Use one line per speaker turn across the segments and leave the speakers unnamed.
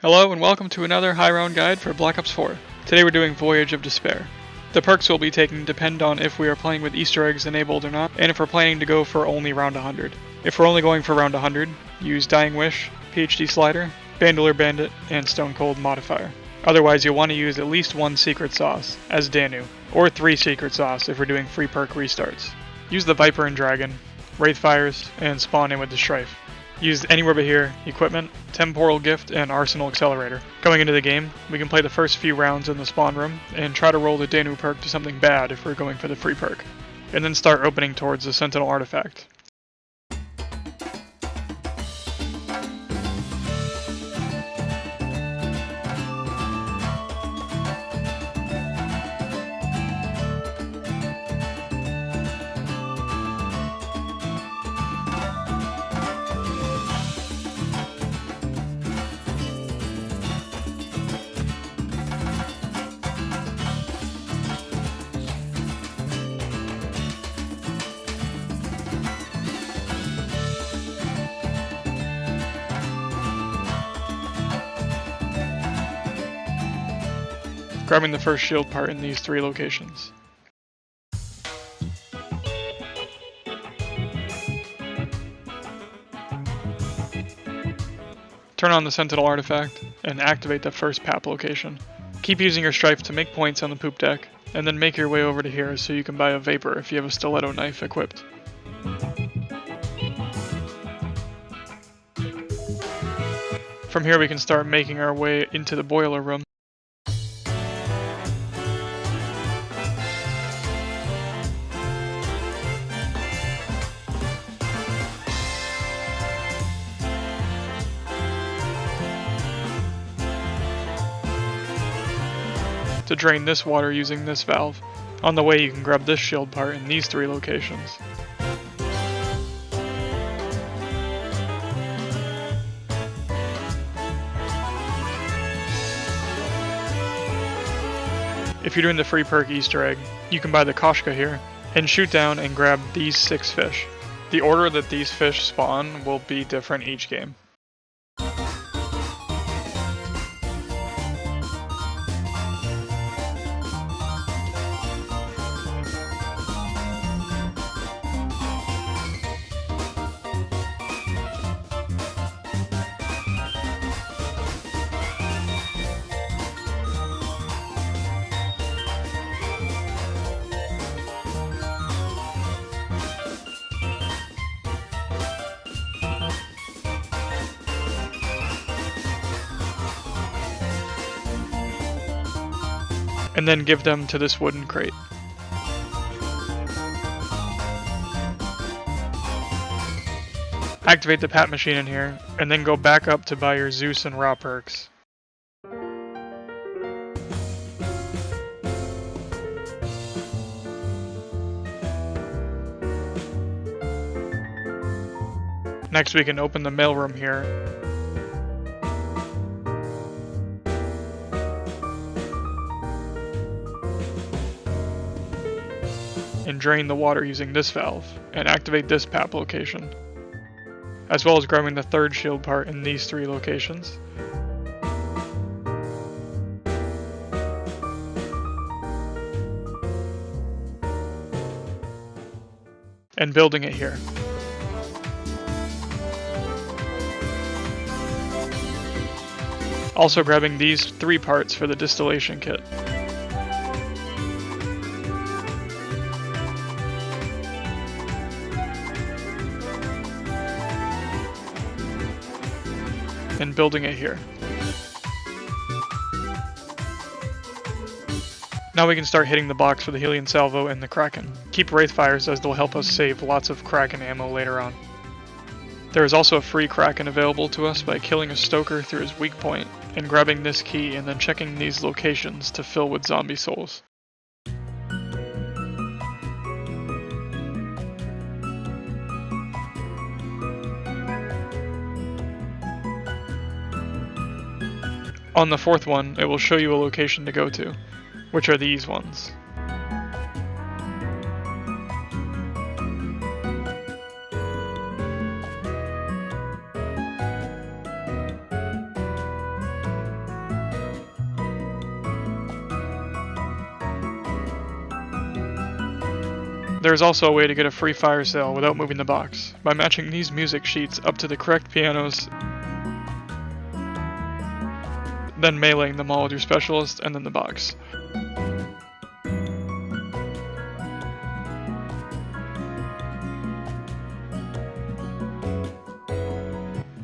Hello and welcome to another high round guide for Black Ops 4. Today we're doing Voyage of Despair. The perks we'll be taking depend on if we are playing with Easter eggs enabled or not, and if we're planning to go for only round 100. If we're only going for round 100, use Dying Wish, PhD Slider, Bandolier Bandit, and Stone Cold Modifier. Otherwise you'll want to use at least one secret sauce, as Danu, or 3 secret sauce if we're doing free perk restarts. Use the Viper and Dragon, Wraithfires, and spawn in with the Strife. Use anywhere but here, Equipment, Temporal Gift, and Arsenal Accelerator. Going into the game, we can play the first few rounds in the spawn room, and try to roll the Danu perk to something bad if we're going for the free perk, and then start opening towards the Sentinel artifact. Grabbing the first shield part in these 3 locations. Turn on the Sentinel artifact, and activate the first PAP location. Keep using your Strife to make points on the poop deck, and then make your way over to here so you can buy a Vapor if you have a Stiletto knife equipped. From here we can start making our way into the boiler room. To drain this water using this valve. On the way you can grab this shield part in these 3 locations. If you're doing the free perk Easter egg, you can buy the Koshka here, and shoot down and grab these 6 fish. The order that these fish spawn will be different each game. And then give them to this wooden crate. Activate the PAP machine in here, and then go back up to buy your Zeus and Raw perks. Next we can open the mailroom here. And drain the water using this valve, and activate this PAP location, as well as grabbing the 3rd shield part in these 3 locations. And building it here. Also grabbing these 3 parts for the Distillation kit. And building it here. Now we can start hitting the box for the Hellion Salvo and the Kraken. Keep Wraithfires as they'll help us save lots of Kraken ammo later on. There is also a free Kraken available to us by killing a Stoker through his weak point, and grabbing this key and then checking these locations to fill with zombie souls. On the 4th one, it will show you a location to go to, which are these ones. There is also a way to get a free fire sale without moving the box, by matching these music sheets up to the correct pianos, then meleeing them all with your specialist and then the box.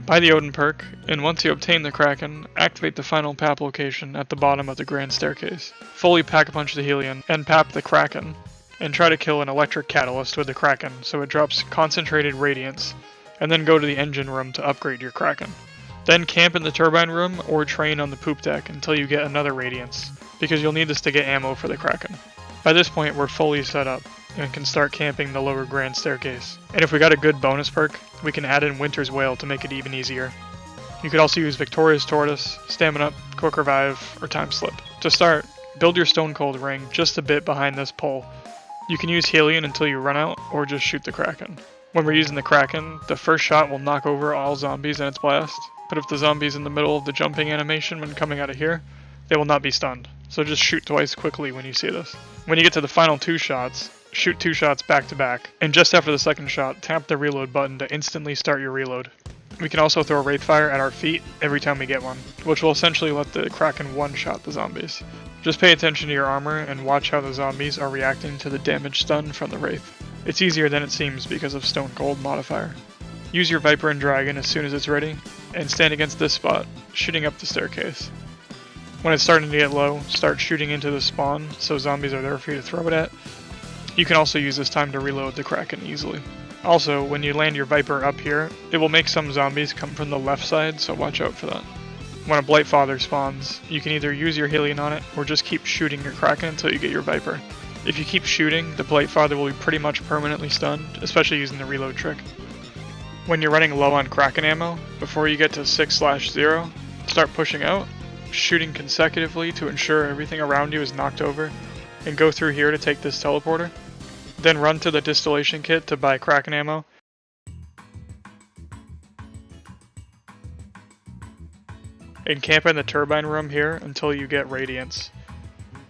Buy the Odin perk, and once you obtain the Kraken, activate the final pap location at the bottom of the grand staircase. Fully pack-a-punch the hellion, and pap the Kraken, and try to kill an electric catalyst with the Kraken so it drops concentrated radiance, and then go to the engine room to upgrade your Kraken. Then camp in the turbine room or train on the poop deck until you get another radiance, because you'll need this to get ammo for the Kraken. By this point we're fully set up, and can start camping the lower grand staircase. And if we got a good bonus perk, we can add in Winter's Wail to make it even easier. You could also use Victoria's Tortoise, Stamina Up, Quick Revive, or Time Slip. To start, build your Stone Cold ring just a bit behind this pole. You can use Hellion until you run out, or just shoot the Kraken. When we're using the Kraken, the first shot will knock over all zombies in its blast, but if the zombie's in the middle of the jumping animation when coming out of here, they will not be stunned, so just shoot twice quickly when you see this. When you get to the final 2 shots, shoot 2 shots back to back, and just after the second shot, tap the reload button to instantly start your reload. We can also throw Wraithfire at our feet every time we get one, which will essentially let the Kraken one-shot the zombies. Just pay attention to your armor and watch how the zombies are reacting to the damage stun from the Wraith. It's easier than it seems because of Stone Cold modifier. Use your Viper and Dragon as soon as it's ready, and stand against this spot, shooting up the staircase. When it's starting to get low, start shooting into the spawn so zombies are there for you to throw it at. You can also use this time to reload the Kraken easily. Also, when you land your Viper up here, it will make some zombies come from the left side, so watch out for that. When a Blightfather spawns, you can either use your Hellion on it, or just keep shooting your Kraken until you get your Viper. If you keep shooting, the Blightfather will be pretty much permanently stunned, especially using the reload trick. When you're running low on Kraken ammo, before you get to 6/0, start pushing out, shooting consecutively to ensure everything around you is knocked over, and go through here to take this teleporter. Then run to the Distillation kit to buy Kraken ammo. And camp in the turbine room here until you get Radiance.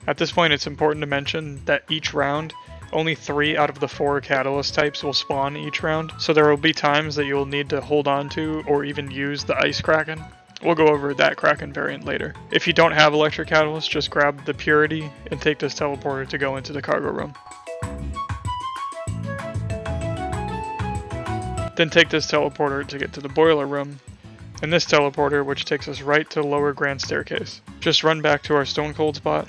At this point it's important to mention that each round, only 3 out of the 4 catalyst types will spawn each round, so there will be times that you will need to hold on to or even use the Ice Kraken. We'll go over that Kraken variant later. If you don't have Electric Catalyst, just grab the Purity and take this teleporter to go into the cargo room. Then take this teleporter to get to the boiler room, and this teleporter which takes us right to the lower grand staircase. Just run back to our Stone Cold spot,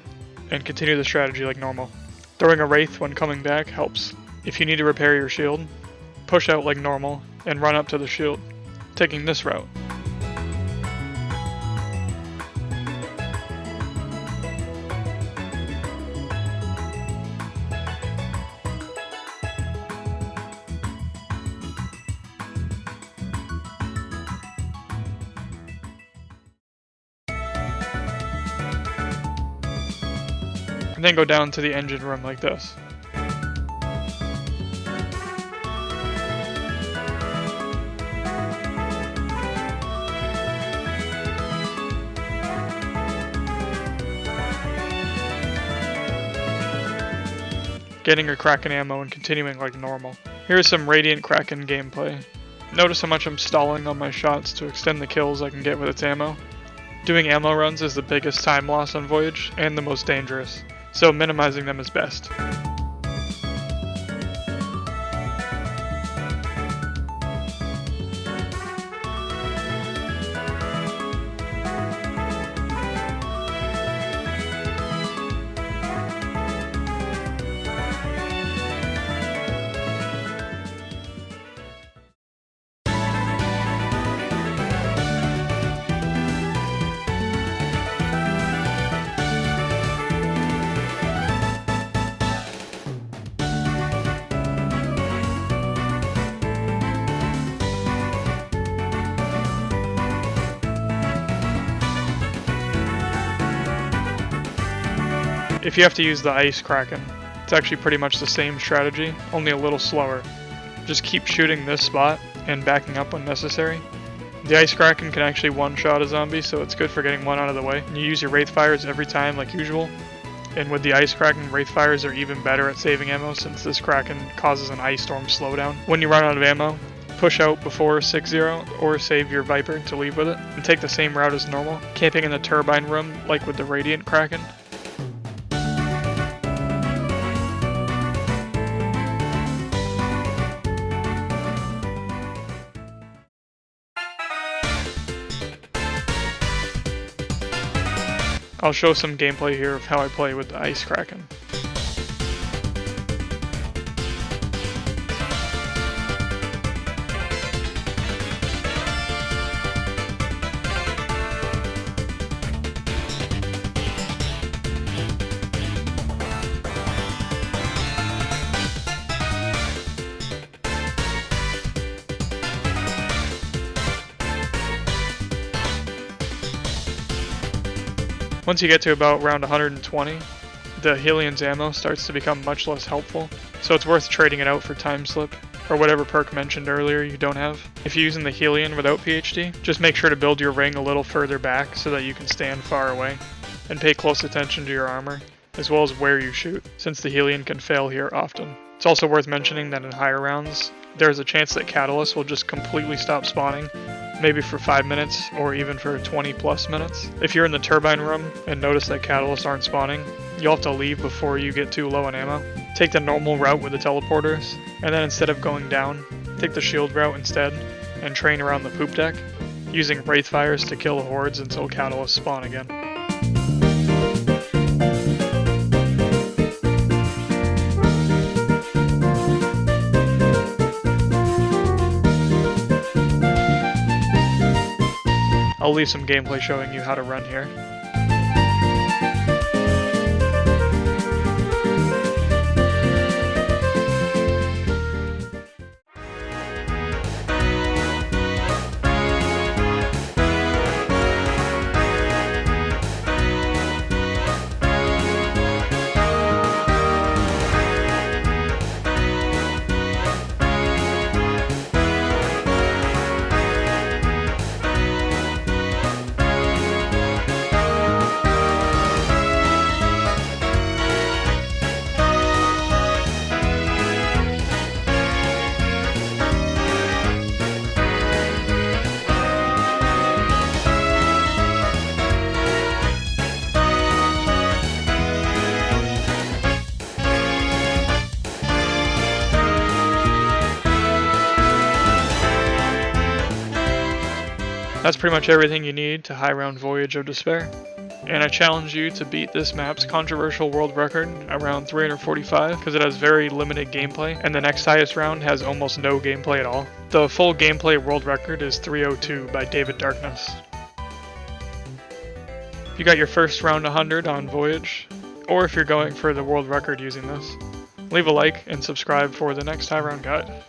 and continue the strategy like normal. Throwing a Wraith when coming back helps. If you need to repair your shield, push out like normal, and run up to the shield, taking this route. And then go down to the engine room like this. Getting your Kraken ammo and continuing like normal. Here's some Radiant Kraken gameplay. Notice how much I'm stalling on my shots to extend the kills I can get with its ammo. Doing ammo runs is the biggest time loss on Voyage, and the most dangerous, so minimizing them is best. If you have to use the Ice Kraken, it's actually pretty much the same strategy, only a little slower. Just keep shooting this spot and backing up when necessary. The Ice Kraken can actually one-shot a zombie, so it's good for getting one out of the way. And you use your Wraithfires every time like usual. And with the Ice Kraken, Wraithfires are even better at saving ammo since this Kraken causes an Ice Storm slowdown. When you run out of ammo, push out before 6-0 or save your Viper to leave with it, and take the same route as normal, camping in the turbine room like with the Radiant Kraken. I'll show some gameplay here of how I play with the Ice Kraken. Once you get to about round 120, the Hellion's ammo starts to become much less helpful, so it's worth trading it out for Time Slip, or whatever perk mentioned earlier you don't have. If you're using the Hellion without PhD, just make sure to build your ring a little further back so that you can stand far away, and pay close attention to your armor, as well as where you shoot, since the Hellion can fail here often. It's also worth mentioning that in higher rounds, there's a chance that Catalyst will just completely stop spawning, maybe for 5 minutes or even for 20 plus minutes. If you're in the turbine room and notice that catalysts aren't spawning, you'll have to leave before you get too low on ammo. Take the normal route with the teleporters, and then instead of going down, take the shield route instead and train around the poop deck, using Wraithfires to kill the hordes until catalysts spawn again. I'll leave some gameplay showing you how to run here. That's pretty much everything you need to high round Voyage of Despair. And I challenge you to beat this map's controversial world record around 345 because it has very limited gameplay, and the next highest round has almost no gameplay at all. The full gameplay world record is 302 by David Darkness. If you got your first round 100 on Voyage, or if you're going for the world record using this, leave a like and subscribe for the next high round guide.